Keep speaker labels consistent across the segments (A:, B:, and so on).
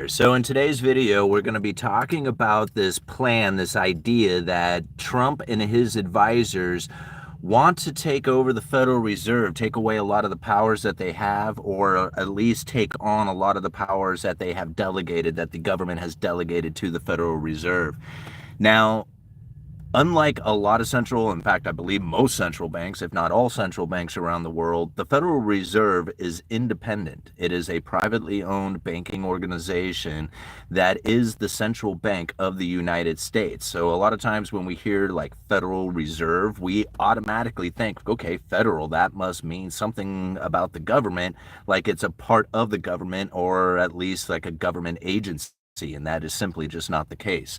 A: So in today's video, we're going to be talking about this plan, this idea that Trump and his advisors want to take over the Federal Reserve, take away a lot of the powers that they have, or at least take on a lot of the powers that they have delegated, that the government has delegated to the Federal Reserve. Now, unlike a lot of in fact, I believe most central banks, if not all central banks around the world, the Federal Reserve is independent. It is a privately owned banking organization that is the central bank of the United States. So a lot of times when we hear like Federal Reserve, we automatically think, okay, federal, that must mean something about the government, like it's a part of the government or at least like a government agency, and that is simply just not the case.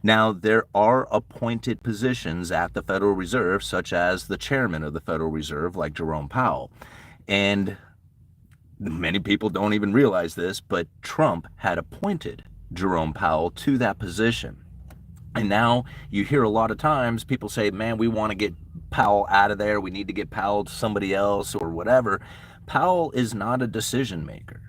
A: Now, there are appointed positions at the Federal Reserve, such as the chairman of the Federal Reserve, like Jerome Powell. And many people don't even realize this, but Trump had appointed Jerome Powell to that position. And now you hear a lot of times people say, man, we want to get Powell out of there. We need to get Powell to somebody else or whatever. Powell is not a decision maker.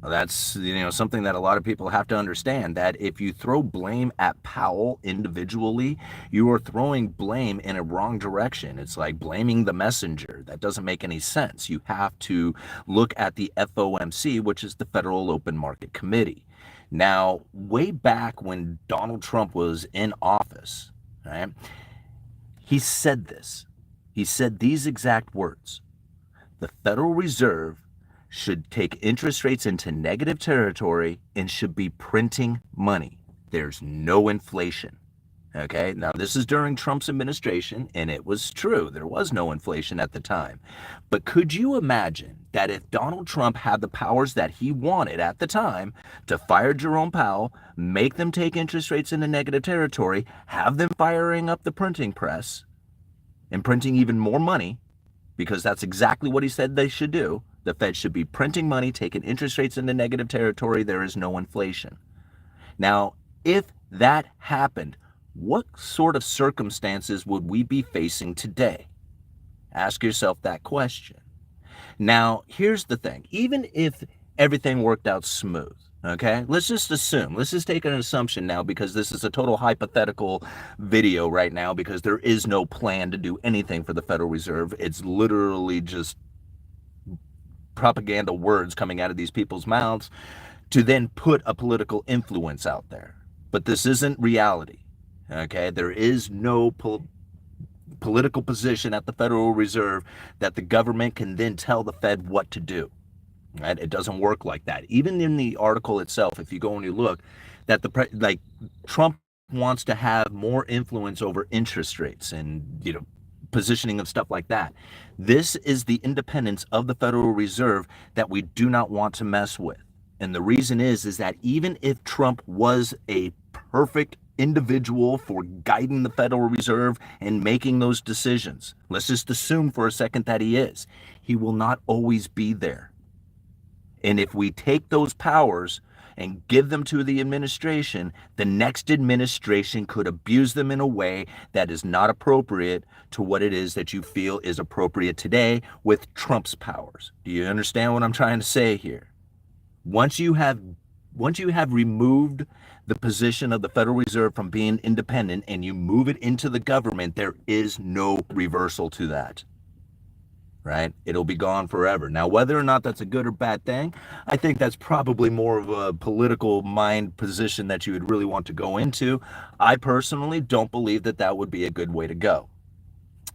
A: That's, something that a lot of people have to understand, that if you throw blame at Powell individually, you are throwing blame in a wrong direction. It's like blaming the messenger. That doesn't make any sense. You have to look at the FOMC, which is the Federal Open Market Committee. Now, way back when Donald Trump was in office, right, he said this. He said these exact words: the Federal Reserve should take interest rates into negative territory and should be printing money. There's no inflation. Okay, now this is during Trump's administration, and it was true. There was no inflation at the time. But could you imagine that if Donald Trump had the powers that he wanted at the time to fire Jerome Powell, make them take interest rates into negative territory, have them firing up the printing press and printing even more money, because that's exactly what he said they should do. The Fed should be printing money, taking interest rates into negative territory. There is no inflation. Now, if that happened, what sort of circumstances would we be facing today? Ask yourself that question. Now, here's the thing. Even if everything worked out smooth, okay, let's just assume, let's just take an assumption now, because this is a total hypothetical video right now, because there is no plan to do anything for the Federal Reserve. It's literally just propaganda words coming out of these people's mouths to then put a political influence out there. But this isn't reality, okay? There is no political position at the Federal Reserve that the government can then tell the Fed what to do, right? It doesn't work like that. Even in the article itself, if you go and you look, that Trump wants to have more influence over interest rates and, positioning of stuff like that. This is the independence of the Federal Reserve that we do not want to mess with. And the reason is that even if Trump was a perfect individual for guiding the Federal Reserve and making those decisions, let's just assume for a second that he is, he will not always be there. And if we take those powers and give them to the administration, the next administration could abuse them in a way that is not appropriate to what it is that you feel is appropriate today with Trump's powers. Do you understand what I'm trying to say here? Once you have removed the position of the Federal Reserve from being independent and you move it into the government, there is no reversal to that. Right? It'll be gone forever. Now, whether or not that's a good or bad thing, I think that's probably more of a political mind position that you would really want to go into. I personally don't believe that that would be a good way to go.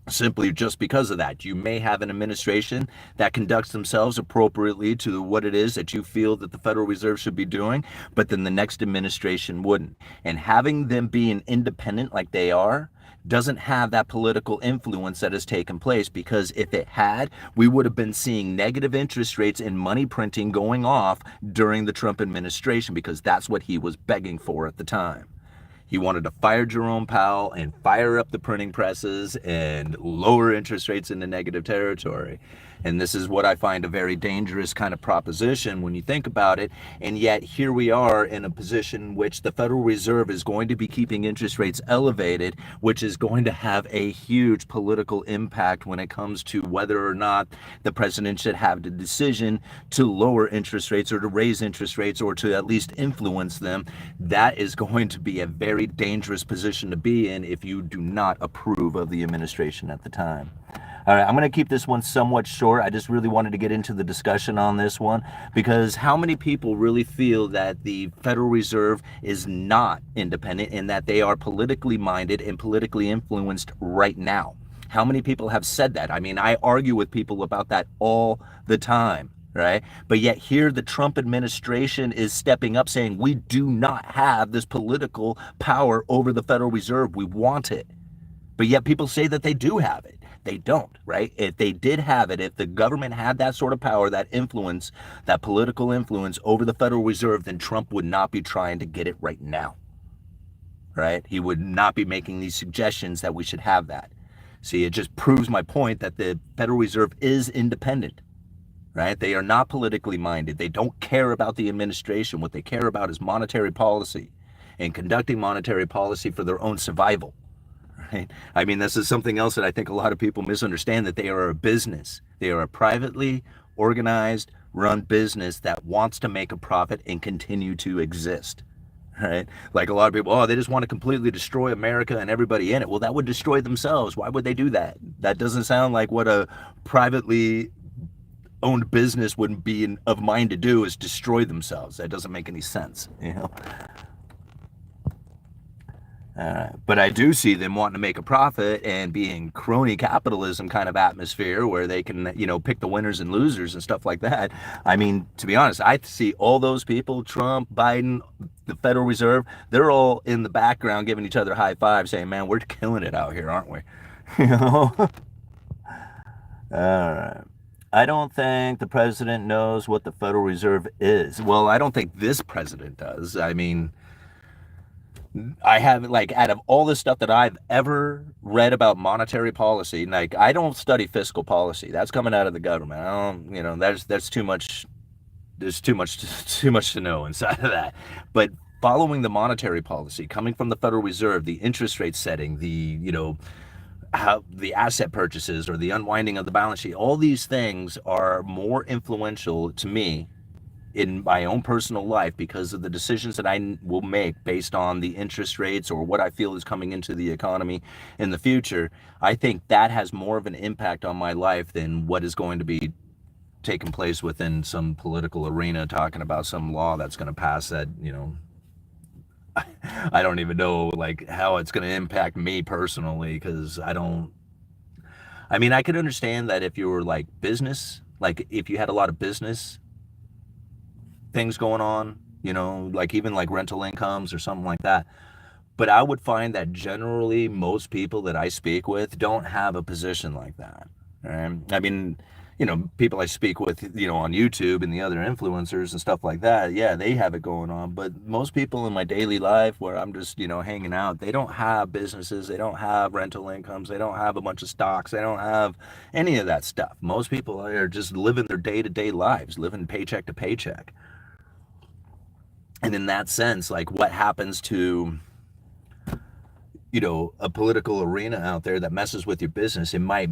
A: Simply just because of that. You may have an administration that conducts themselves appropriately to what it is that you feel that the Federal Reserve should be doing, but then the next administration wouldn't. And having them being independent like they are doesn't have that political influence that has taken place, because if it had, we would have been seeing negative interest rates and money printing going off during the Trump administration, because that's what he was begging for at the time. He wanted to fire Jerome Powell and fire up the printing presses and lower interest rates into negative territory. And this is what I find a very dangerous kind of proposition when you think about it. And yet here we are in a position in which the Federal Reserve is going to be keeping interest rates elevated, which is going to have a huge political impact when it comes to whether or not the president should have the decision to lower interest rates or to raise interest rates or to at least influence them. That is going to be a very dangerous position to be in if you do not approve of the administration at the time. All right, I'm going to keep this one somewhat short. I just really wanted to get into the discussion on this one because how many people really feel that the Federal Reserve is not independent and that they are politically minded and politically influenced right now? How many people have said that? I mean, I argue with people about that all the time, right? But yet here the Trump administration is stepping up saying we do not have this political power over the Federal Reserve. We want it. But yet people say that they do have it. They don't, right? If they did have it, if the government had that sort of power, that influence, that political influence over the Federal Reserve, then Trump would not be trying to get it right now, right? He would not be making these suggestions that we should have that. See, it just proves my point that the Federal Reserve is independent, right? They are not politically minded. They don't care about the administration. What they care about is monetary policy and conducting monetary policy for their own survival. Right? I mean, this is something else that I think a lot of people misunderstand, that they are a business. They are a privately organized, run business that wants to make a profit and continue to exist. Right? Like a lot of people, oh, they just want to completely destroy America and everybody in it. Well, that would destroy themselves. Why would they do that? That doesn't sound like what a privately owned business would be of mind to do, is destroy themselves. That doesn't make any sense, you know? But I do see them wanting to make a profit and be in crony capitalism kind of atmosphere where they can, you know, pick the winners and losers and stuff like that. I mean, to be honest, I see all those people, Trump, Biden, the Federal Reserve, they're all in the background giving each other high fives saying, man, we're killing it out here, aren't we? You know? All right. I don't think the president knows what the Federal Reserve is. Well, I don't think this president does. I mean, I have, like, out of all the stuff that I've ever read about monetary policy, like, I don't study fiscal policy. That's coming out of the government. I don't, you know, that's too much. There's too much, too much to know inside of that. But following the monetary policy coming from the Federal Reserve, the interest rate setting, the, you know, how the asset purchases or the unwinding of the balance sheet, all these things are more influential to me in my own personal life because of the decisions that I will make based on the interest rates or what I feel is coming into the economy in the future. I think that has more of an impact on my life than what is going to be taking place within some political arena, talking about some law that's going to pass that, you know, I don't even know, like, how it's going to impact me personally, because I mean, I could understand that if you were like business, like if you had a lot of business things going on, you know, like even like rental incomes or something like that. But I would find that generally most people that I speak with don't have a position like that. I mean, you know, people I speak with, you know, on YouTube and the other influencers and stuff like that, yeah, they have it going on. But most people in my daily life where I'm just, you know, hanging out, they don't have businesses, they don't have rental incomes, they don't have a bunch of stocks, they don't have any of that stuff. Most people are just living their day-to-day lives, living paycheck to paycheck. And in that sense, like, what happens to, you know, a political arena out there that messes with your business, it might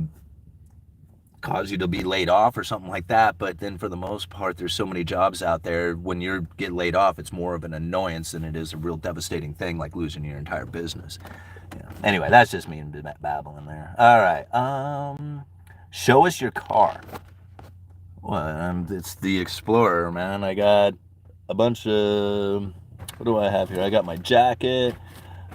A: cause you to be laid off or something like that. But then for the most part, there's so many jobs out there. When you get laid off, it's more of an annoyance than it is a real devastating thing like losing your entire business. Yeah. Anyway, that's just me babbling there. All right. Show us your car. Well, it's the Explorer, man. I got a bunch of, what do I have here? I got my jacket,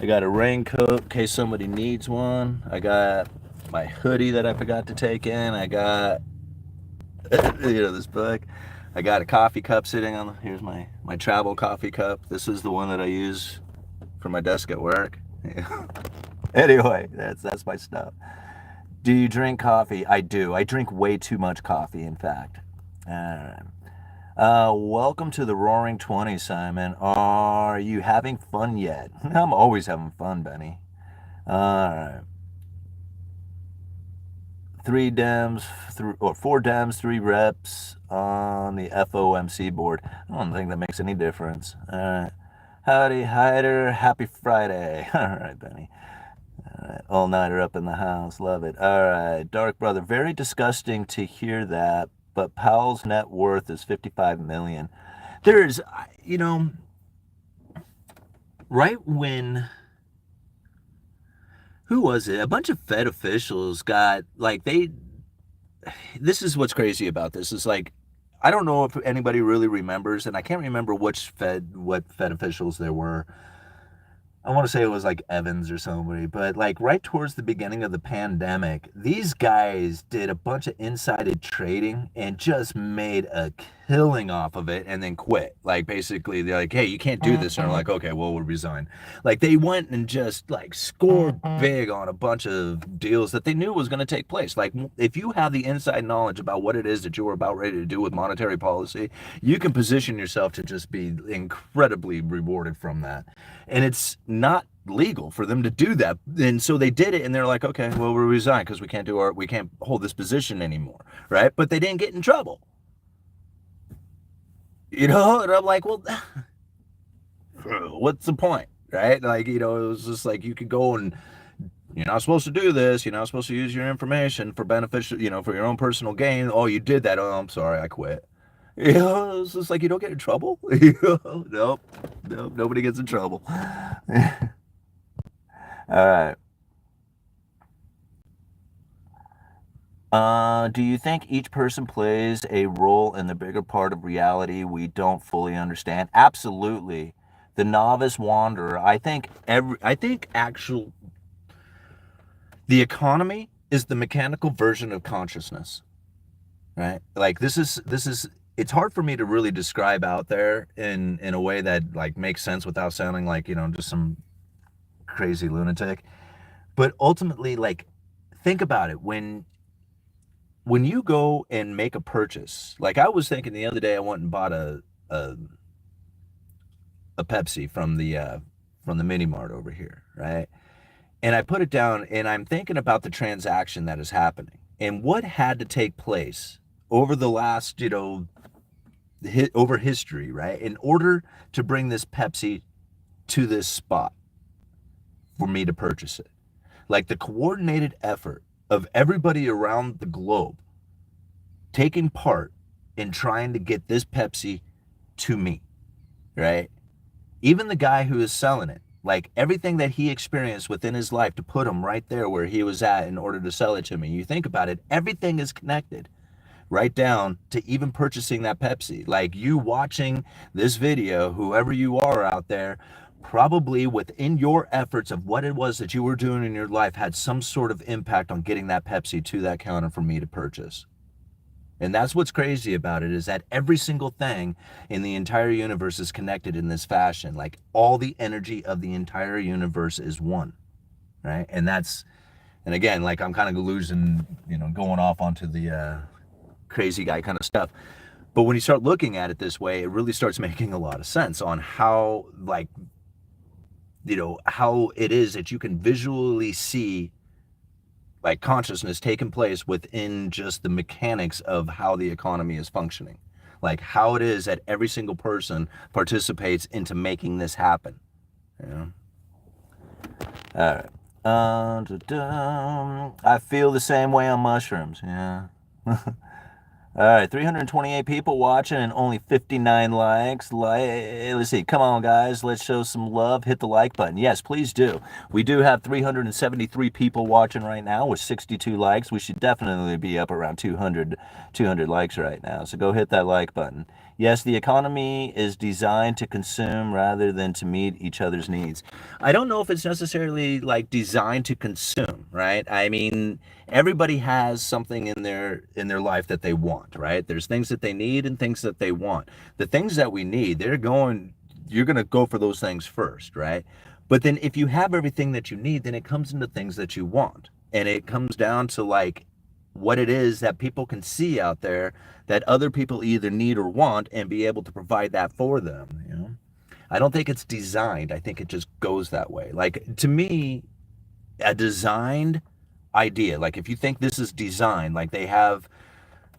A: I got a raincoat in case somebody needs one, I got my hoodie that I forgot to take in, I got, you know, this book, I got a coffee cup sitting on, here's my travel coffee cup. This is the one that I use for my desk at work. Anyway, that's my stuff. Do you drink coffee? I do. I drink way too much coffee, in fact. All right. Welcome to the Roaring 20s, Simon. Are you having fun yet? I'm always having fun, Benny. All right. Three Dems, or four Dems, three reps on the FOMC board. I don't think that makes any difference. All right. Howdy, Hyder. Happy Friday. All right, Benny. All right. All-nighter up in the house. Love it. All right. Dark Brother. Very disgusting to hear that, but Powell's net worth is 55 million. There's, you know, right when, who was it? A bunch of Fed officials got, like, this is what's crazy about this, is like, I don't know if anybody really remembers, and I can't remember what Fed officials there were. I want to say it was like Evans or somebody, but like right towards the beginning of the pandemic, these guys did a bunch of insider trading and just made a killing off of it and then quit. Like basically they're like, hey, you can't do this. And I'm like, okay, well, we'll resign. Like they went and just like scored big on a bunch of deals that they knew was going to take place. Like if you have the inside knowledge about what it is that you're about ready to do with monetary policy, you can position yourself to just be incredibly rewarded from that. And it's not legal for them to do that. And so they did it, and they're like, okay, well, we'll resign because we can't hold this position anymore, right? But they didn't get in trouble. And I'm like, well, what's the point, right? Like, it was just like you could go and you're not supposed to do this. You're not supposed to use your information for beneficial, for your own personal gain. Oh, you did that. Oh, I'm sorry, I quit. It's just like you don't get in trouble. Nope, nobody gets in trouble. All right. Do you think each person plays a role in the bigger part of reality we don't fully understand? Absolutely. The novice wanderer. The economy is the mechanical version of consciousness, right? Like it's hard for me to really describe out there in a way that like makes sense without sounding like, just some crazy lunatic. But ultimately, like, think about it. When you go and make a purchase, like I was thinking the other day, I went and bought a Pepsi from the mini mart over here, right? And I put it down and I'm thinking about the transaction that is happening and what had to take place over the last, over history, right? In order to bring this Pepsi to this spot for me to purchase it. Like the coordinated effort of everybody around the globe taking part in trying to get this Pepsi to me, right? Even the guy who is selling it, like everything that he experienced within his life to put him right there where he was at in order to sell it to me. You think about it, everything is connected right down to even purchasing that Pepsi. Like you watching this video, whoever you are out there, probably within your efforts of what it was that you were doing in your life had some sort of impact on getting that Pepsi to that counter for me to purchase. And that's what's crazy about it, is that every single thing in the entire universe is connected in this fashion. Like all the energy of the entire universe is one, right? And again, like I'm kind of losing, going off onto the crazy guy kind of stuff. But when you start looking at it this way, it really starts making a lot of sense on how, like, how it is that you can visually see like consciousness taking place within just the mechanics of how the economy is functioning. Like how it is that every single person participates into making this happen. All right. I feel the same way on mushrooms. Yeah. All right, 328 people watching and only 59 likes. Let's see. Come on, guys. Let's show some love. Hit the like button. Yes, please do. We do have 373 people watching right now with 62 likes. We should definitely be up around 200 likes right now. So go hit that like button. Yes, the economy is designed to consume rather than to meet each other's needs. I don't know if it's necessarily like designed to consume, right? I mean, everybody has something in their life that they want, right? There's things that they need and things that they want. The things that we need, you're going to go for those things first, right? But then if you have everything that you need, then it comes into things that you want. And it comes down to like what it is that people can see out there that other people either need or want and be able to provide that for them, I don't think it's designed. I think it just goes that way. Like to me, a designed idea, like if you think this is designed, like they have,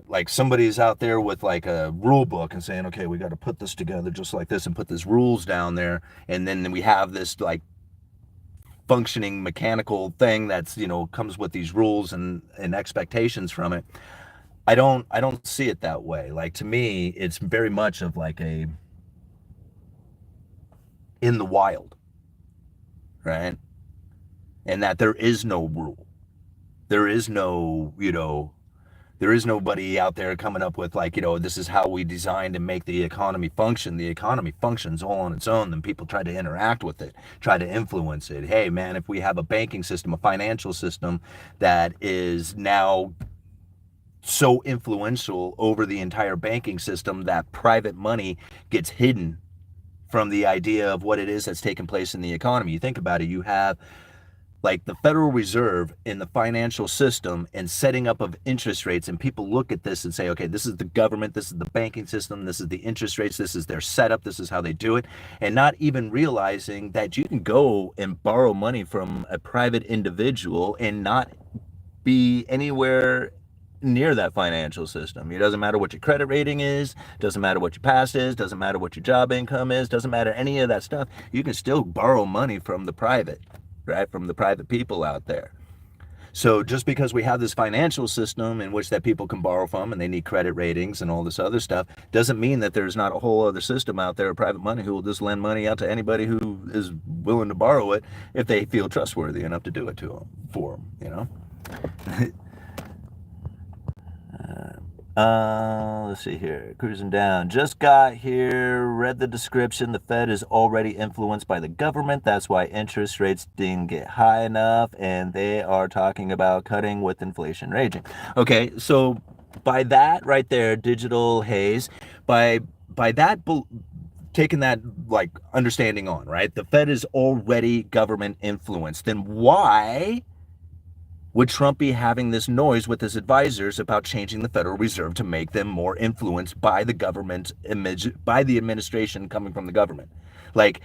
A: like somebody's out there with like a rule book and saying, okay, we got to put this together just like this and put these rules down there, and then we have this like functioning mechanical thing that's, you know, comes with these rules and expectations from it. I don't see it that way. Like to me, it's very much of like a in the wild, right? And that there is no rule. There is no, you know, there is nobody out there coming up with like, you know, this is how we designed and make the economy function. The economy functions all on its own. Then people try to interact with it, try to influence it. Hey, man, if we have a banking system, a financial system that is now so influential over the entire banking system that private money gets hidden from the idea of what it is that's taking place in the economy. You think about it, you have like the Federal Reserve in the financial system and setting up of interest rates, and people look at this and say, okay, this is the government, this is the banking system, this is the interest rates, this is their setup, this is how they do it, and not even realizing that you can go and borrow money from a private individual and not be anywhere near that financial system. It doesn't matter what your credit rating is, doesn't matter what your past is, doesn't matter what your job income is, doesn't matter any of that stuff. You can still borrow money from the private, right? From the private people out there. So just because we have this financial system in which that people can borrow from and they need credit ratings and all this other stuff, doesn't mean that there's not a whole other system out there of private money who will just lend money out to anybody who is willing to borrow it if they feel trustworthy enough to do it to them, for them, you know? Let's see here. Cruising down. Just got here. Read the description. The Fed is already influenced by the government. That's why interest rates didn't get high enough, and they are talking about cutting with inflation raging. Okay, so by that right there, digital haze, by that taking that like understanding on, right? The Fed is already government influenced. Then why would Trump be having this noise with his advisors about changing the Federal Reserve to make them more influenced by the government image, by the administration coming from the government? Like,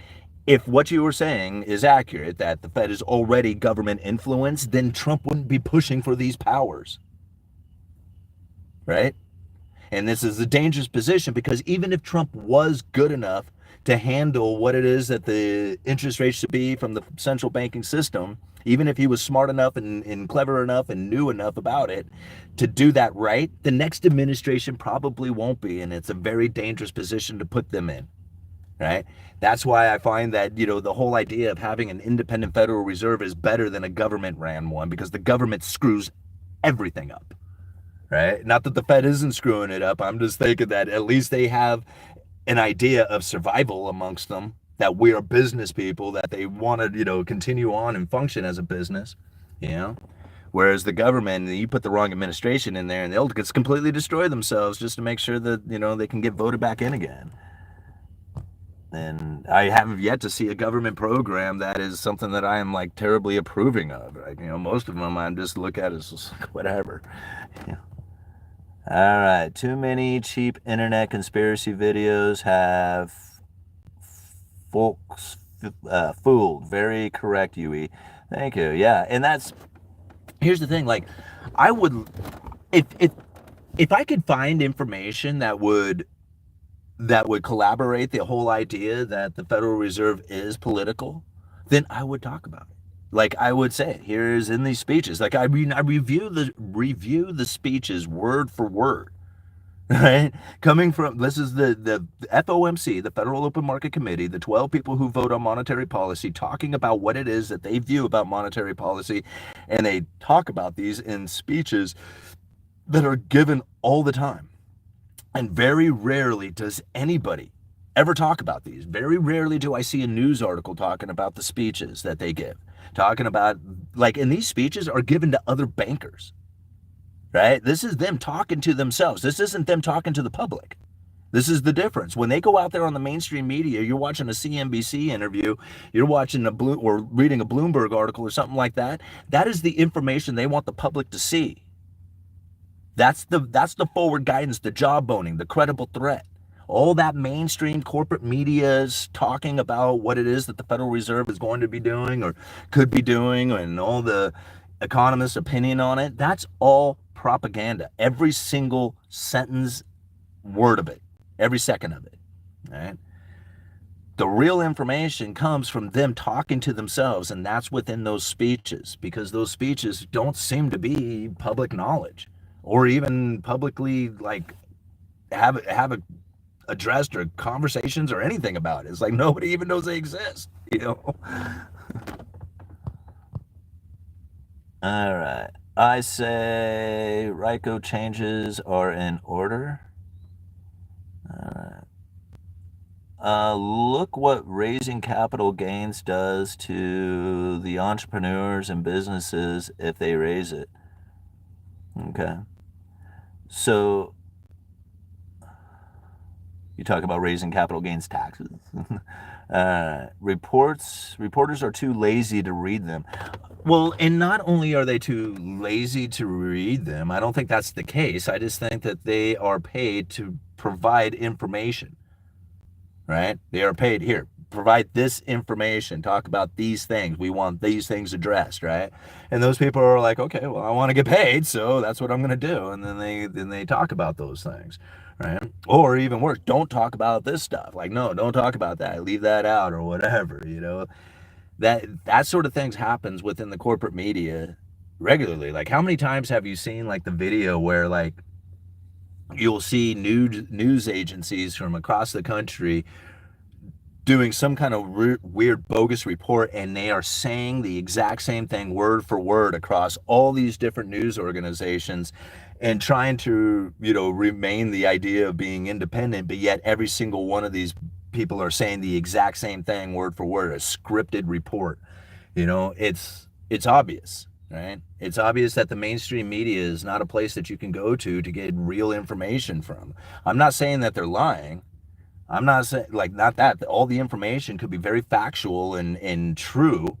A: if what you were saying is accurate, that the Fed is already government influenced, then Trump wouldn't be pushing for these powers, right? And this is a dangerous position because even if Trump was good enough to handle what it is that the interest rates should be from the central banking system, even if he was smart enough and clever enough and knew enough about it to do that right, the next administration probably won't be, and it's a very dangerous position to put them in, right? That's why I find that, you know, the whole idea of having an independent Federal Reserve is better than a government-ran one, because the government screws everything up, right? Not that the Fed isn't screwing it up. I'm just thinking that at least they have an idea of survival amongst them, that we are business people, that they want to, you know, continue on and function as a business, you know? Whereas the government, you put the wrong administration in there and they'll just completely destroy themselves just to make sure that, you know, they can get voted back in again. And I have yet to see a government program that is something that I am like terribly approving of. Like, you know, most of them I just look at as whatever. Yeah. All right. Too many cheap internet conspiracy videos have folks fooled. Very correct, UE. Thank you. Yeah, and that's, here's the thing. Like, I would, if I could find information that would collaborate the whole idea that the Federal Reserve is political, then I would talk about it. Like, I would say, here's in these speeches. Like, I mean, I review the speeches word for word. Right? Coming from, this is the FOMC, the Federal Open Market Committee, the 12 people who vote on monetary policy, talking about what it is that they view about monetary policy. And they talk about these in speeches that are given all the time. And very rarely does anybody ever talk about these. Very rarely do I see a news article talking about the speeches that they give. Talking about, like, and these speeches are given to other bankers. Right? This is them talking to themselves. This isn't them talking to the public. This is the difference. When they go out there on the mainstream media, you're watching a CNBC interview, you're watching or reading a Bloomberg article or something like that. That is the information they want the public to see. That's the forward guidance, the jawboning, the credible threat. All that mainstream corporate media is talking about what it is that the Federal Reserve is going to be doing or could be doing, and all the economist's opinion on it, that's all propaganda. Every single sentence, word of it, every second of it, right? The real information comes from them talking to themselves, and that's within those speeches, because those speeches don't seem to be public knowledge or even publicly like have addressed or conversations or anything about it. It's like nobody even knows they exist, you know? All right. I say RICO changes are in order. All right. Look what raising capital gains does to the entrepreneurs and businesses if they raise it. Okay. So you talk about raising capital gains taxes. Reporters are too lazy to read them. Well, and not only are they too lazy to read them, I don't think that's the case. I just think that they are paid to provide information, right? They are paid here, provide this information, talk about these things. We want these things addressed, right? And those people are like, okay, well, I want to get paid, so that's what I'm going to do. And then they talk about those things, right? Or even worse, don't talk about this stuff. Like, no, don't talk about that. Leave that out or whatever, you know? That sort of things happens within the corporate media regularly. Like, how many times have you seen like the video where like you'll see news agencies from across the country doing some kind of weird bogus report, and they are saying the exact same thing word for word across all these different news organizations and trying to, you know, remain the idea of being independent, but yet every single one of these people are saying the exact same thing word for word, a scripted report. You know, it's obvious, right? It's obvious that the mainstream media is not a place that you can go to get real information from. I'm not saying that they're lying. I'm not saying, like, not that. All the information could be very factual and true,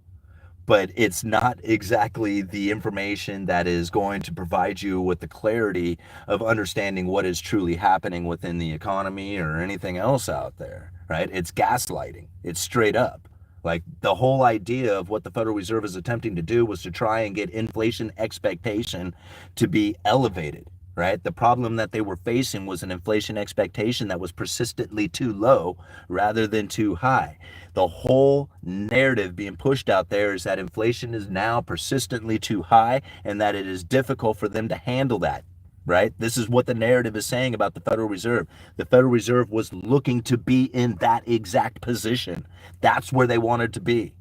A: but it's not exactly the information that is going to provide you with the clarity of understanding what is truly happening within the economy or anything else out there, right? It's gaslighting. It's straight up. Like, the whole idea of what the Federal Reserve is attempting to do was to try and get inflation expectation to be elevated, right? The problem that they were facing was an inflation expectation that was persistently too low rather than too high. The whole narrative being pushed out there is that inflation is now persistently too high and that it is difficult for them to handle that, right? This is what the narrative is saying about the Federal Reserve. The Federal Reserve was looking to be in that exact position. That's where they wanted to be,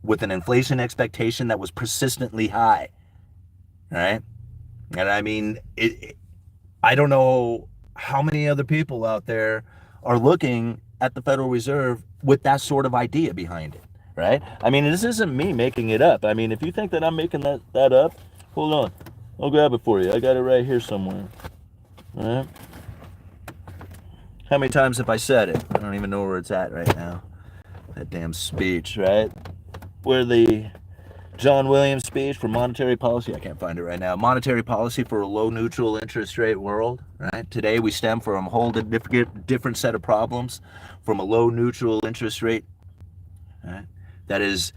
A: with an inflation expectation that was persistently high, right? And I mean, I don't know how many other people out there are looking at the Federal Reserve with that sort of idea behind it, right? I mean, this isn't me making it up. I mean, if you think that I'm making that up, hold on. I'll grab it for you. I got it right here somewhere. All right? How many times have I said it? I don't even know where it's at right now. That damn speech, right? Where the John Williams speech for monetary policy. I can't find it right now. Monetary policy for a low neutral interest rate world, right? Today we stem from a whole different set of problems from a low neutral interest rate, right? That is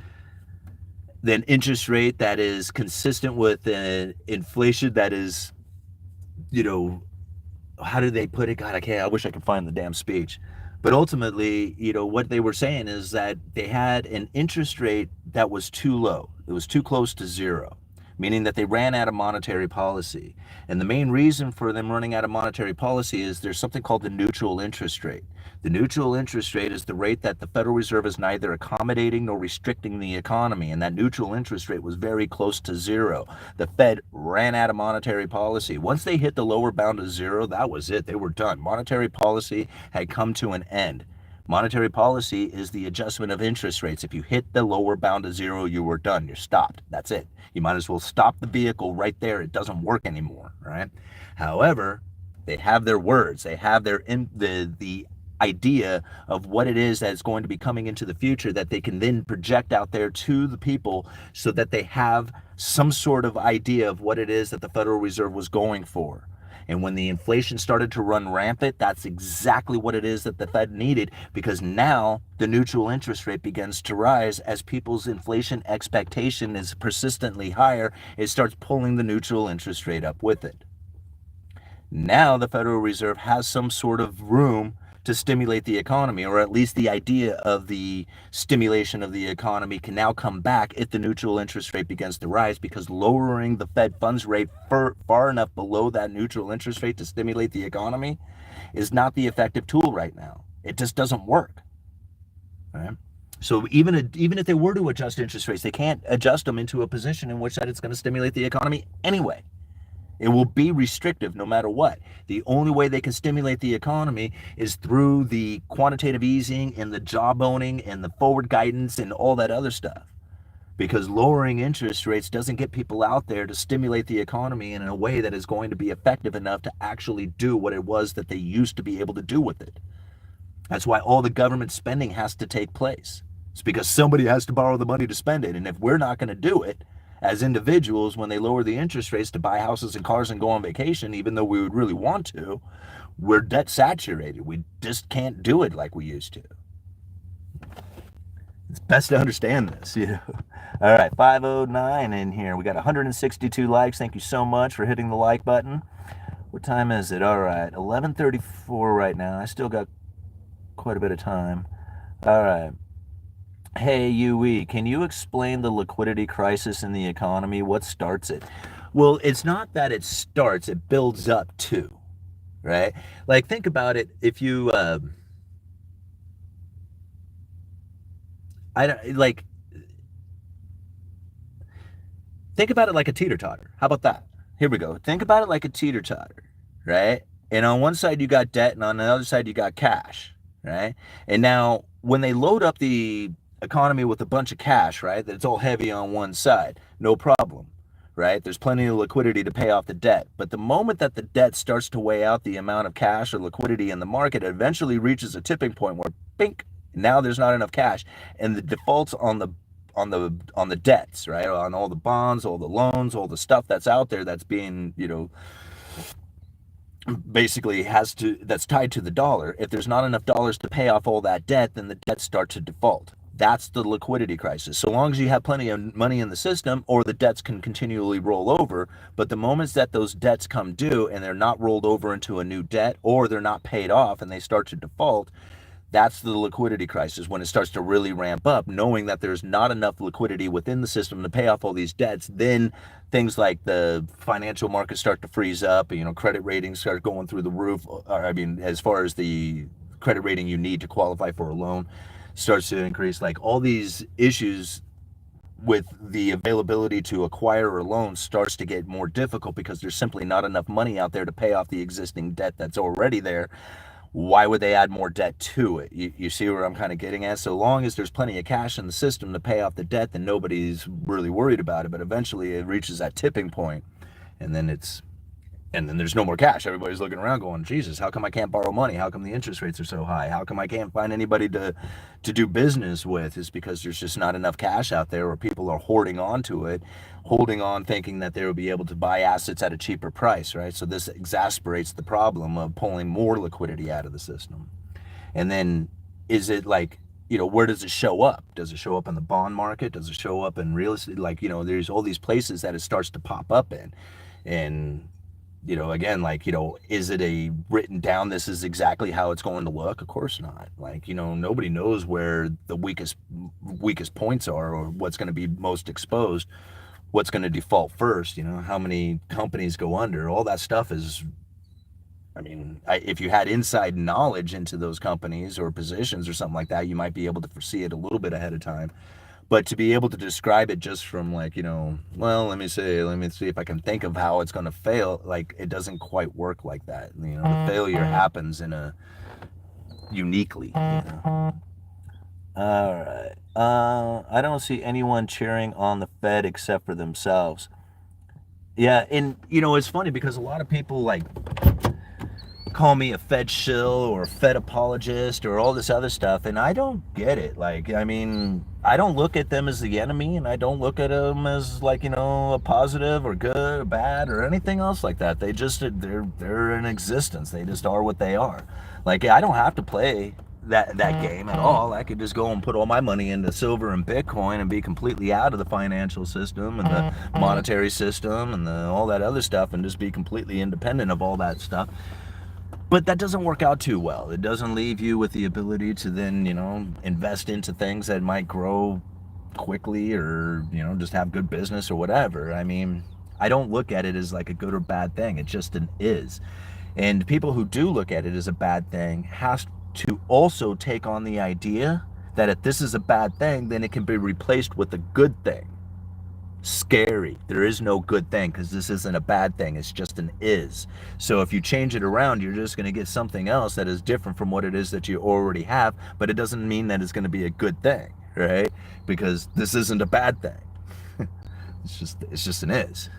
A: an interest rate that is consistent with an inflation that is, you know, how did they put it? God, I wish I could find the damn speech. But ultimately, you know, what they were saying is that they had an interest rate that was too low. It was too close to zero, meaning that they ran out of monetary policy. And the main reason for them running out of monetary policy is there's something called the neutral interest rate. The neutral interest rate is the rate that the Federal Reserve is neither accommodating nor restricting the economy, and that neutral interest rate was very close to zero. The Fed ran out of monetary policy. Once they hit the lower bound of zero, that was it. They were done. Monetary policy had come to an end. Monetary policy is the adjustment of interest rates. If you hit the lower bound of zero, you were done. You're stopped. That's it. You might as well stop the vehicle right there. It doesn't work anymore, right? However, they have their words. They have the idea of what it is that's going to be coming into the future that they can then project out there to the people so that they have some sort of idea of what it is that the Federal Reserve was going for. And when the inflation started to run rampant, that's exactly what it is that the Fed needed, because now the neutral interest rate begins to rise as people's inflation expectation is persistently higher. It starts pulling the neutral interest rate up with it. Now the Federal Reserve has some sort of room to stimulate the economy, or at least the idea of the stimulation of the economy can now come back if the neutral interest rate begins to rise, because lowering the Fed funds rate far enough below that neutral interest rate to stimulate the economy is not the effective tool right now. It just doesn't work. Right? So even if they were to adjust interest rates, they can't adjust them into a position in which that it's going to stimulate the economy anyway. It will be restrictive no matter what. The only way they can stimulate the economy is through the quantitative easing and the job owning and the forward guidance and all that other stuff. Because lowering interest rates doesn't get people out there to stimulate the economy in a way that is going to be effective enough to actually do what it was that they used to be able to do with it. That's why all the government spending has to take place. It's because somebody has to borrow the money to spend it. And if we're not going to do it, as individuals, when they lower the interest rates to buy houses and cars and go on vacation, even though we would really want to, we're debt saturated. We just can't do it like we used to. It's best to understand this, you know. All right, 509 in here. We got 162 likes. Thank you so much for hitting the like button. What time is it? All right, 11:34 right now. I still got quite a bit of time. All right. Hey, UE, can you explain the liquidity crisis in the economy? What starts it? Well, it's not that it starts, it builds up too, right? Like, think about it. If you, I don't, like, think about it like a teeter-totter. How about that? Here we go. Think about it like a teeter-totter, right? And on one side you got debt, and on the other side you got cash, right? And now when they load up the economy with a bunch of cash, right, that it's all heavy on one side, no problem, right? There's plenty of liquidity to pay off the debt. But the moment that the debt starts to weigh out the amount of cash or liquidity in the market, it eventually reaches a tipping point where, bink, now there's not enough cash, and the defaults on the debts, right, on all the bonds, all the loans, all the stuff that's out there that's being, you know, basically that's tied to the dollar. If there's not enough dollars to pay off all that debt, then the debts start to default. That's the liquidity crisis. So long as you have plenty of money in the system, or the debts can continually roll over. But the moments that those debts come due and they're not rolled over into a new debt, or they're not paid off and they start to default, that's the liquidity crisis, when it starts to really ramp up, knowing that there's not enough liquidity within the system to pay off all these debts. Then things like the financial markets start to freeze up, you know, credit ratings start going through the roof. I mean, as far as the credit rating you need to qualify for a loan starts to increase. Like, all these issues with the availability to acquire a loan starts to get more difficult, because there's simply not enough money out there to pay off the existing debt that's already there. Why would they add more debt to it? You see where I'm kind of getting at? So long as there's plenty of cash in the system to pay off the debt, then nobody's really worried about it. But eventually it reaches that tipping point, and then there's no more cash. Everybody's looking around going, Jesus, how come I can't borrow money? How come the interest rates are so high? How come I can't find anybody to do business with? It's because there's just not enough cash out there, or people are hoarding on to it, holding on thinking that they will be able to buy assets at a cheaper price, right? So this exacerbates the problem of pulling more liquidity out of the system. And then is it like, you know, where does it show up? Does it show up in the bond market? Does it show up in real estate? Like, you know, there's all these places that it starts to pop up in. And you know, again, like, you know, is it a written down, this is exactly how it's going to look? Of course not. Like, you know, nobody knows where the weakest points are, or what's going to be most exposed, what's going to default first, you know, how many companies go under. All that stuff is, I mean, if you had inside knowledge into those companies or positions or something like that, you might be able to foresee it a little bit ahead of time. But to be able to describe it just from, like, you know, well, let me see if I can think of how it's going to fail, like, it doesn't quite work like that. You know, the failure happens in a uniquely, you know. All right. I don't see anyone cheering on the Fed except for themselves. Yeah, and, you know, it's funny because a lot of people, like, call me a Fed shill or a Fed apologist or all this other stuff, and I don't get it. Like, I mean, I don't look at them as the enemy, and I don't look at them as, like, a positive or good or bad or anything else like that. They're in existence. They just are what they are. Like, I don't have to play that game at all. I could just go and put all my money into silver and Bitcoin and be completely out of the financial system and the monetary system and all that other stuff, and just be completely independent of all that stuff. But that doesn't work out too well. It doesn't leave you with the ability to then, invest into things that might grow quickly, or, just have good business or whatever. I mean, I don't look at it as like a good or bad thing. It just is. And people who do look at it as a bad thing has to also take on the idea that if this is a bad thing, then it can be replaced with a good thing. Scary. There is no good thing, because this isn't a bad thing. It's just an is. So if you change it around, you're just going to get something else that is different from what it is that you already have, but it doesn't mean that it's going to be a good thing, right? Because this isn't a bad thing. It's just an is.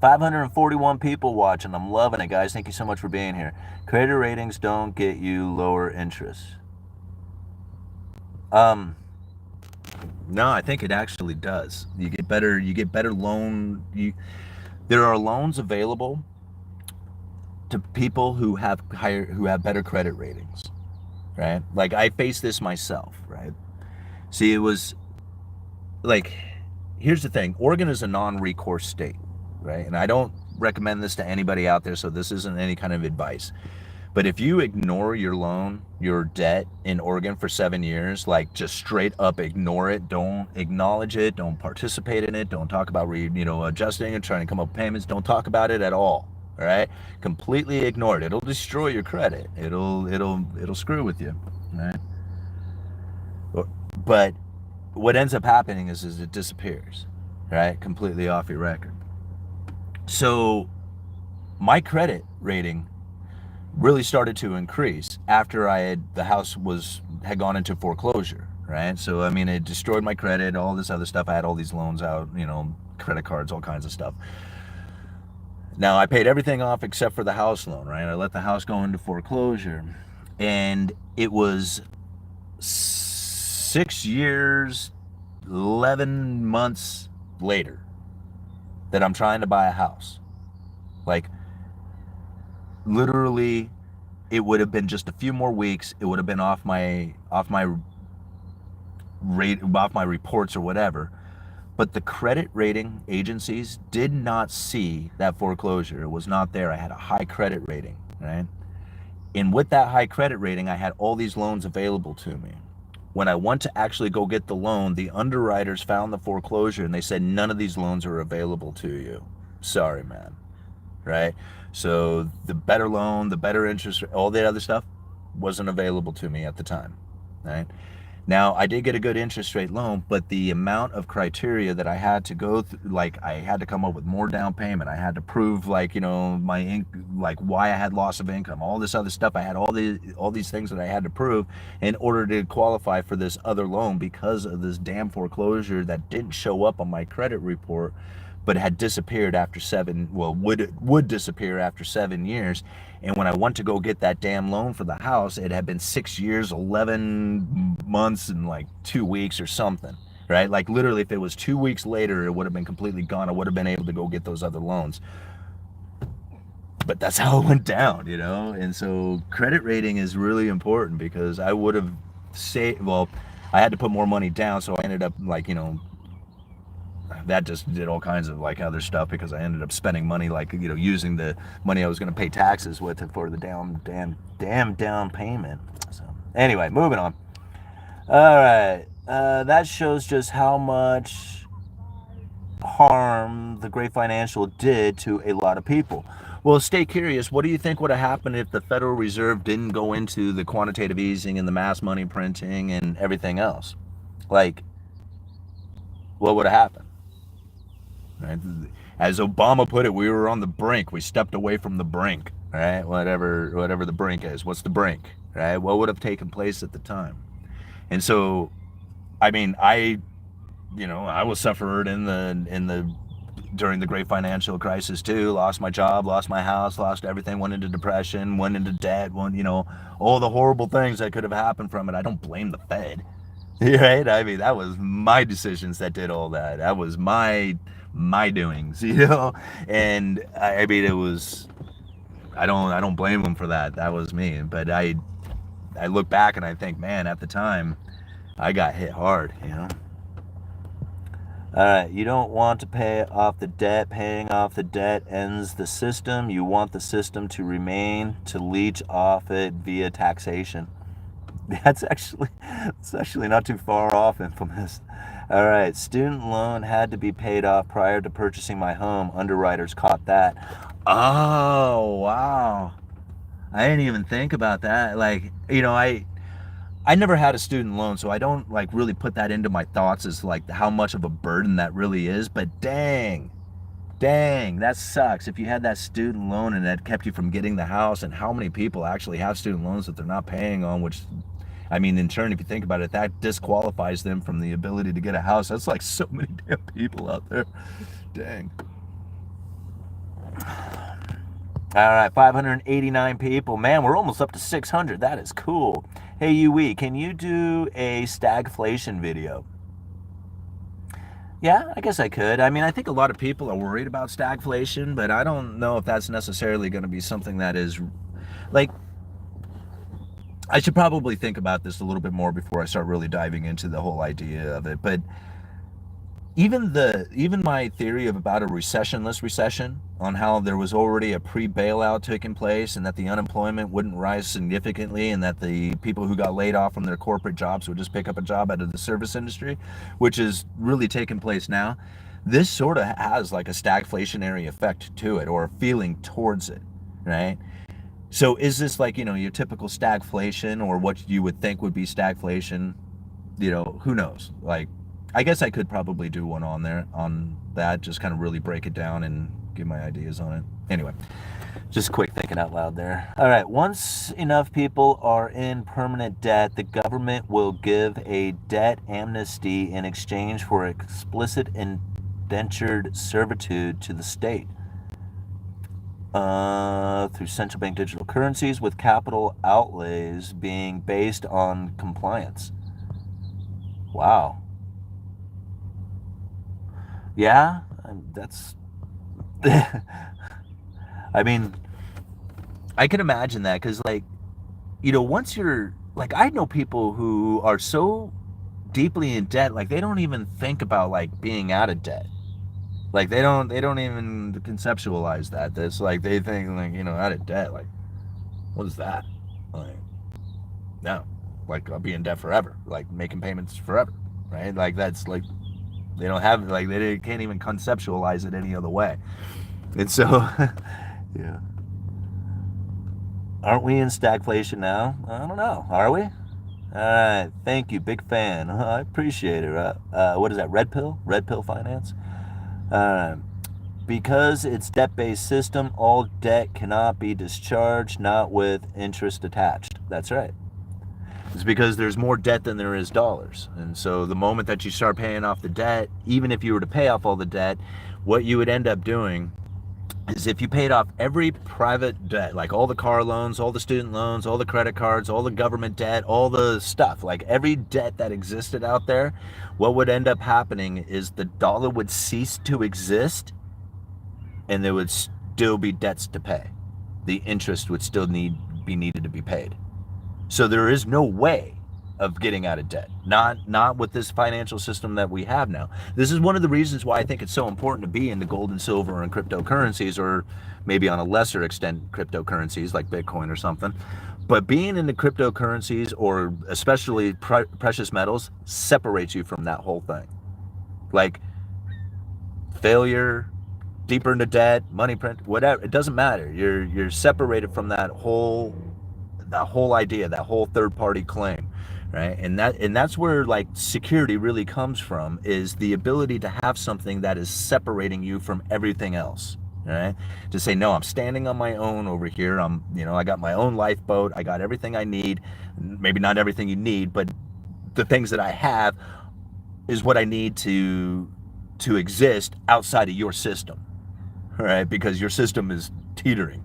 A: 541 people watching. I'm loving it, guys. Thank you so much for being here. Credit ratings don't get you lower interest. No, I think it actually does. You get better loan. There are loans available to people who have better credit ratings, right? Like, I faced this myself, right? See, it was like, here's the thing. Oregon is a non-recourse state, right? And I don't recommend this to anybody out there, so this isn't any kind of advice. But if you ignore your debt in Oregon for 7 years, like, just straight up ignore it, don't acknowledge it, don't participate in it, don't talk about adjusting and trying to come up with payments, don't talk about it at all right? Completely ignore it. It'll destroy your credit. It'll screw with you, right? But what ends up happening is it disappears, right? Completely off your record. So my credit rating really started to increase after the house had gone into foreclosure, right? So, I mean, it destroyed my credit, all this other stuff. I had all these loans out, credit cards, all kinds of stuff. Now, I paid everything off except for the house loan, right? I let the house go into foreclosure, and it was 6 years, 11 months later that I'm trying to buy a house. Like, literally, it would have been just a few more weeks. It would have been off my reports or whatever. But the credit rating agencies did not see that foreclosure. It was not there. I had a high credit rating, right? And with that high credit rating, I had all these loans available to me. When I went to actually go get the loan, the underwriters found the foreclosure and they said, none of these loans are available to you. Sorry, man. Right? So the better loan, the better interest, all the other stuff wasn't available to me at the time, right? Now, I did get a good interest rate loan, but the amount of criteria that I had to go through, like, I had to come up with more down payment. I had to prove, like, why I had loss of income, all this other stuff. I had all these things that I had to prove in order to qualify for this other loan, because of this damn foreclosure that didn't show up on my credit report, but had disappeared after would disappear after 7 years. And when I went to go get that damn loan for the house, it had been 6 years, 11 months, and like 2 weeks or something, right? Like, literally, if it was 2 weeks later, it would have been completely gone. I would have been able to go get those other loans. But that's how it went down, And so credit rating is really important, because I would have I had to put more money down, so I ended up, that just did all kinds of other stuff, because I ended up spending money, using the money I was going to pay taxes with for the damn down payment. So anyway, moving on. All right, that shows just how much harm the Great Financial did to a lot of people. Well, stay curious. What do you think would have happened if the Federal Reserve didn't go into the quantitative easing and the mass money printing and everything else? Like, what would have happened? Right? As Obama put it, we were on the brink. We stepped away from the brink, right? Whatever the brink is. What's the brink, right? What would have taken place at the time? And so, I mean, I was suffered in the during the great financial crisis too. Lost my job, lost my house, lost everything, went into depression, went into debt, all the horrible things that could have happened from it. I don't blame the Fed. Right? I mean, that was my decisions that did all that. That was my doings, And I mean, it was, I don't blame them for that. That was me. But I look back and I think, man, at the time, I got hit hard. All right, you don't want to pay off the debt. Paying off the debt ends the system. You want the system to remain, to leech off it via taxation. It's actually not too far off, Infamous. All right, student loan had to be paid off prior to purchasing my home. Underwriters caught that. Oh, wow. I didn't even think about that. Like, I never had a student loan, so I don't like really put that into my thoughts as like how much of a burden that really is. But dang, that sucks. If you had that student loan and that kept you from getting the house, and how many people actually have student loans that they're not paying on, which, I mean, in turn, if you think about it, that disqualifies them from the ability to get a house. That's like so many damn people out there. Dang. All right, 589 people. Man, we're almost up to 600. That is cool. Hey, UE, can you do a stagflation video? Yeah, I guess I could. I mean, I think a lot of people are worried about stagflation, but I don't know if that's necessarily going to be something that is, like, I should probably think about this a little bit more before I start really diving into the whole idea of it. But even my theory about a recessionless recession, on how there was already a pre-bailout taking place and that the unemployment wouldn't rise significantly and that the people who got laid off from their corporate jobs would just pick up a job out of the service industry, which is really taking place now, this sort of has like a stagflationary effect to it, or a feeling towards it, right? So is this like, your typical stagflation, or what you would think would be stagflation? Who knows? Like, I guess I could probably do one on that, just kind of really break it down and give my ideas on it. Anyway, just quick thinking out loud there. All right, once enough people are in permanent debt, the government will give a debt amnesty in exchange for explicit indentured servitude to the state through central bank digital currencies, with capital outlays being based on compliance. Wow. Yeah, that's, I mean, I can imagine that, because like, once you're, like, I know people who are so deeply in debt, like they don't even think about like being out of debt. Like they don't even conceptualize that. That's like, they think like, out of debt, like, what is that? Like, no, like I'll be in debt forever, like making payments forever, right? Like that's like, they don't have, like, they can't even conceptualize it any other way. And so, yeah. Aren't we in stagflation now? I don't know. Are we? All right. Thank you. Big fan. I appreciate it. What is that? Red Pill? Red Pill Finance? Because it's debt-based system, all debt cannot be discharged, not with interest attached. That's right. It's because there's more debt than there is dollars. And so the moment that you start paying off the debt, even if you were to pay off all the debt, what you would end up doing is, if you paid off every private debt, like all the car loans, all the student loans, all the credit cards, all the government debt, all the stuff, like every debt that existed out there, what would end up happening is the dollar would cease to exist, and there would still be debts to pay. The interest would still be needed to be paid. So there is no way of getting out of debt. Not with this financial system that we have now. This is one of the reasons why I think it's so important to be into gold and silver and cryptocurrencies, or maybe on a lesser extent cryptocurrencies like Bitcoin or something. But being into cryptocurrencies, or especially precious metals, separates you from that whole thing. Like failure, deeper into debt, money print, whatever, it doesn't matter. You're separated from that whole idea, that whole third-party claim, right? And that's where like security really comes from, is the ability to have something that is separating you from everything else, right? To say, no, I'm standing on my own over here. I got my own lifeboat. I got everything I need. Maybe not everything you need, but the things that I have is what I need to to exist outside of your system, right? Because your system is teetering,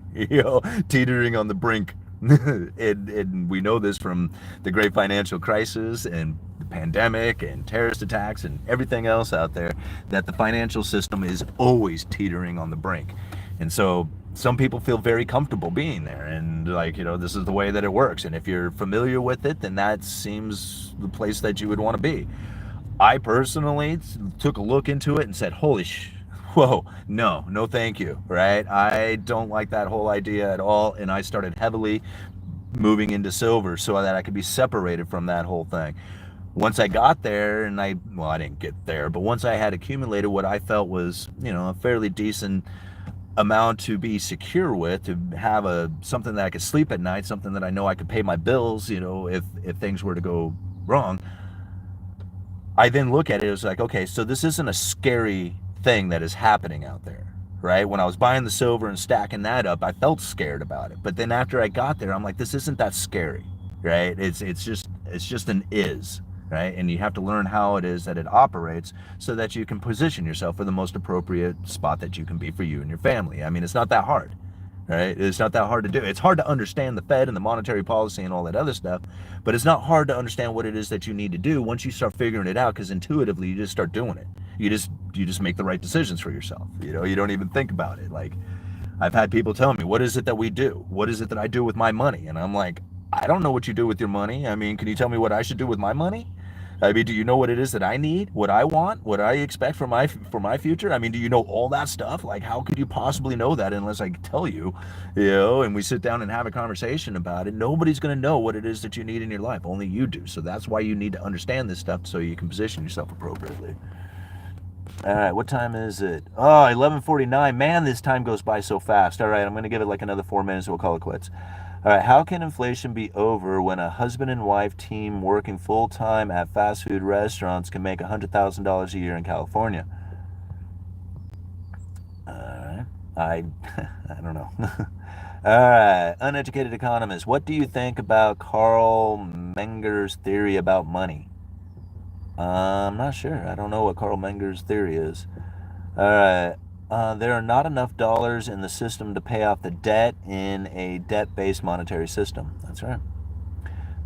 A: teetering on the brink. And we know this from the great financial crisis and the pandemic and terrorist attacks and everything else out there, that the financial system is always teetering on the brink. And so some people feel very comfortable being there, and this is the way that it works. And if you're familiar with it, then that seems the place that you would want to be. I personally took a look into it and said, whoa, no thank you, right? I don't like that whole idea at all, and I started heavily moving into silver so that I could be separated from that whole thing. Once I got there, and I didn't get there, but once I had accumulated what I felt was, a fairly decent amount to be secure with, to have something that I could sleep at night, something that I know I could pay my bills, if things were to go wrong, I then look at it as like, okay, so this isn't a scary thing that is happening out there, right? When I was buying the silver and stacking that up, I felt scared about it. But then after I got there, I'm like, this isn't that scary, right? It's just an is, right? And you have to learn how it is that it operates so that you can position yourself for the most appropriate spot that you can be for you and your family. I mean, it's not that hard, right? It's not that hard to do. It's hard to understand the Fed and the monetary policy and all that other stuff, but it's not hard to understand what it is that you need to do once you start figuring it out, because intuitively you just start doing it. You just make the right decisions for yourself. You don't even think about it. Like, I've had people tell me, what is it that we do? What is it that I do with my money? And I'm like, I don't know what you do with your money. I mean, can you tell me what I should do with my money? I mean, do you know what it is that I need, what I want, what I expect for my future? I mean, do you know all that stuff? Like, how could you possibly know that unless I tell you, and we sit down and have a conversation about it? Nobody's going to know what it is that you need in your life. Only you do. So that's why you need to understand this stuff so you can position yourself appropriately. All right, what time is it? Oh, 11:49. Man, this time goes by so fast. All right, I'm going to give it like another 4 minutes and we'll call it quits. All right, how can inflation be over when a husband and wife team working full-time at fast food restaurants can make $100,000 a year in California? All right, I don't know. All right, Uneducated Economist. What do you think about Carl Menger's theory about money? I'm not sure. I don't know what Carl Menger's theory is. All right. There are not enough dollars in the system to pay off the debt in a debt-based monetary system. That's right.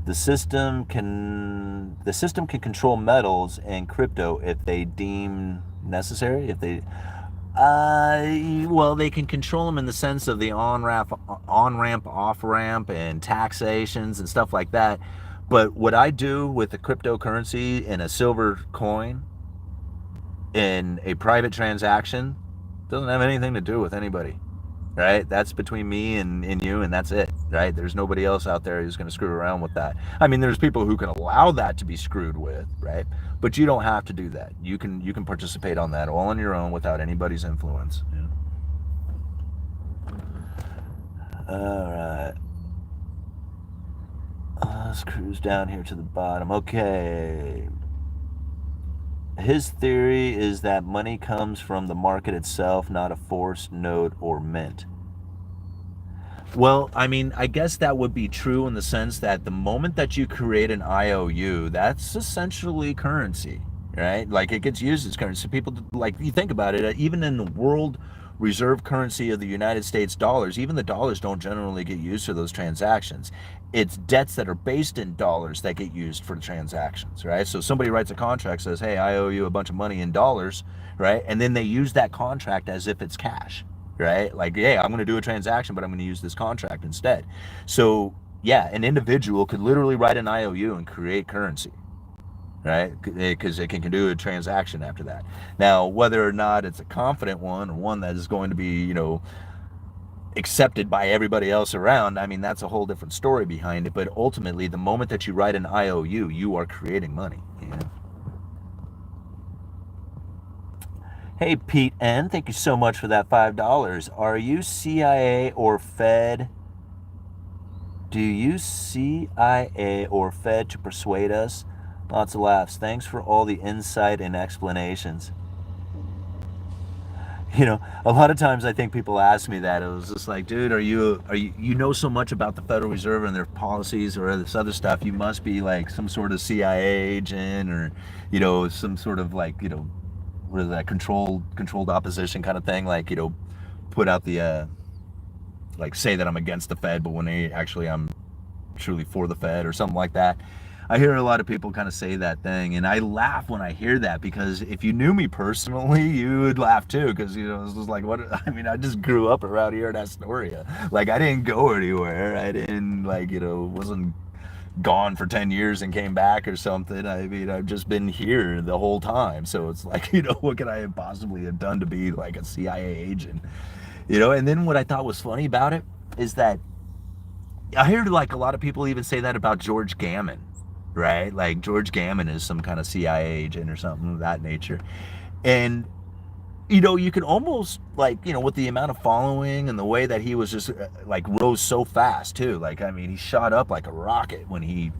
A: The system can control metals and crypto if they deem necessary. They can control them in the sense of the on-ramp, off-ramp, and taxations and stuff like that. But what I do with the cryptocurrency in a silver coin in a private transaction doesn't have anything to do with anybody, right? That's between me and you, and that's it, right? There's nobody else out there who's going to screw around with that. I mean, there's people who can allow that to be screwed with, right? But you don't have to do that. You can participate on that all on your own without anybody's influence. All right. Let's cruise down here to the bottom. Okay. His theory is that money comes from the market itself, not a forced note or mint. Well, I mean, I guess that would be true in the sense that the moment that you create an IOU, that's essentially currency, right? Like, it gets used as currency. People, like, you think about it, even in the world reserve currency of the United States dollars, even the dollars don't generally get used for those transactions. It's debts that are based in dollars that get used for the transactions, right? So somebody writes a contract, says, hey, I owe you a bunch of money in dollars, right? And then they use that contract as if it's cash, right? Like, yeah, I'm going to do a transaction, but I'm going to use this contract instead. So yeah, an individual could literally write an IOU and create currency, right? Because it can do a transaction after that. Now, whether or not it's a confident one or one that is going to be, accepted by everybody else around, I mean, that's a whole different story behind it. But ultimately, the moment that you write an IOU, you are creating money. Hey, Pete N., thank you so much for that $5. Are you CIA or Fed? Do you CIA or Fed to persuade us? Lots of laughs. Thanks for all the insight and explanations. A lot of times I think people ask me that. It was just like, dude, are you know so much about the Federal Reserve and their policies or this other stuff, you must be like some sort of CIA agent or, some sort of like, what is that, controlled opposition kind of thing, like, you know, put out the like say that I'm against the Fed, but when actually I'm truly for the Fed or something like that. I hear a lot of people kind of say that thing, and I laugh when I hear that, because if you knew me personally, you would laugh too, because, you know, it's just like, what, I mean, I just grew up around here in Astoria. Like, I didn't go anywhere. I didn't, like, you know, wasn't gone for 10 years and came back or something. I mean, I've just been here the whole time. So it's like, you know, what could I have possibly have done to be like a CIA agent? You know, and then what I thought was funny about it is that I heard like a lot of people even say that about George Gammon, right? Like George Gammon is some kind of CIA agent or something of that nature. And, you know, you can almost, like, you know, with the amount of following and the way that he was just like rose so fast too. Like, I mean, he shot up like a rocket when he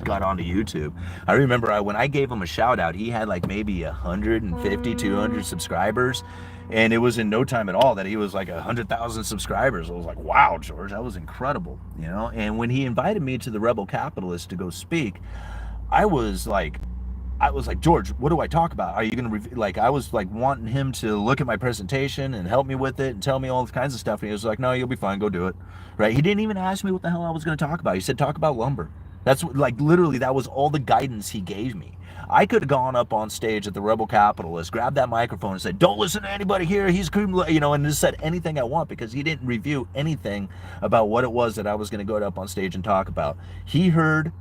A: got onto YouTube. I remember when I gave him a shout out, he had like maybe 150, 200 subscribers. And it was in no time at all that he was like 100,000 subscribers. I was like, wow, George, that was incredible, you know? And when he invited me to the Rebel Capitalist to go speak, I was like, George, what do I talk about? Are you going to, like, I was like wanting him to look at my presentation and help me with it and tell me all kinds of stuff. And he was like, no, you'll be fine. Go do it. Right. He didn't even ask me what the hell I was going to talk about. He said, talk about lumber. That's like, literally, that was all the guidance he gave me. I could have gone up on stage at the Rebel Capitalist, grabbed that microphone and said, don't listen to anybody here. He's, you know, and just said anything I want, because he didn't review anything about what it was that I was going to go up on stage and talk about. He heard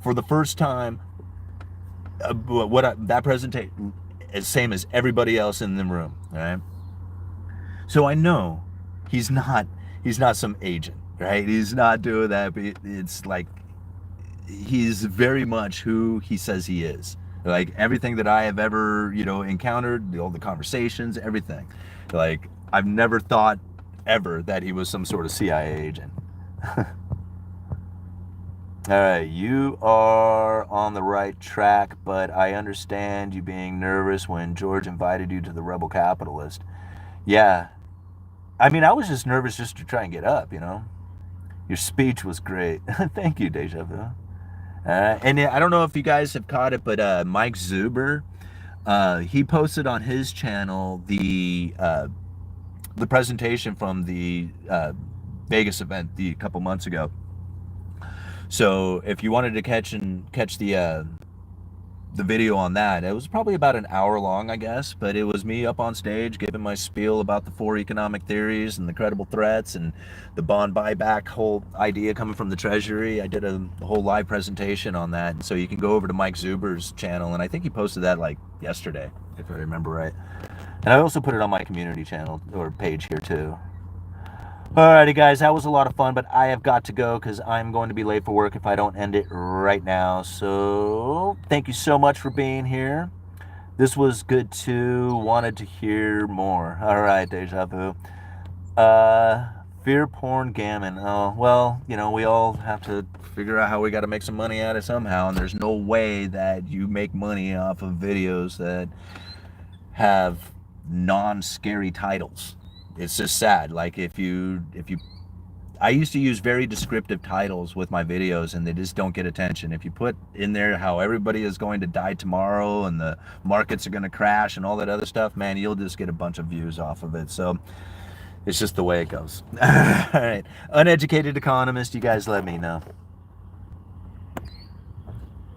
A: for the first time that presentation is same as everybody else in the room, right? So I know he's not some agent, right? He's not doing that, but it's like he's very much who he says he is. Like everything that I have ever, you know, encountered, all the conversations, everything. Like I've never thought ever that he was some sort of CIA agent. All right, you are on the right track, but I understand you being nervous when George invited you to the Rebel Capitalist. Yeah, I mean, I was just nervous just to try and get up, you know? Your speech was great. Thank you, Deja Vu. And I don't know if you guys have caught it, but Mike Zuber, he posted on his channel the presentation from the Vegas event a couple months ago. So if you wanted to catch the video on that, it was probably about an hour long, I guess, but it was me up on stage giving my spiel about the 4 economic theories and the credible threats and the bond buyback whole idea coming from the Treasury. I did a whole live presentation on that, and so you can go over to Mike Zuber's channel, and I think he posted that like yesterday, if I remember right. And I also put it on my community channel or page here too. Alrighty guys, that was a lot of fun, but I have got to go because I'm going to be late for work if I don't end it right now. So thank you so much for being here. This was good too. Wanted to hear more. Alright, Deja Vu. Fear porn gammon. Oh, well, you know, we all have to figure out how we got to make some money at it somehow, and there's no way that you make money off of videos that have non-scary titles. It's just sad. Like if you I used to use very descriptive titles with my videos, and they just don't get attention. If you put in there how everybody is going to die tomorrow and the markets are going to crash and all that other stuff, man, you'll just get a bunch of views off of it. So it's just the way it goes. All right, Uneducated Economist, you guys let me know.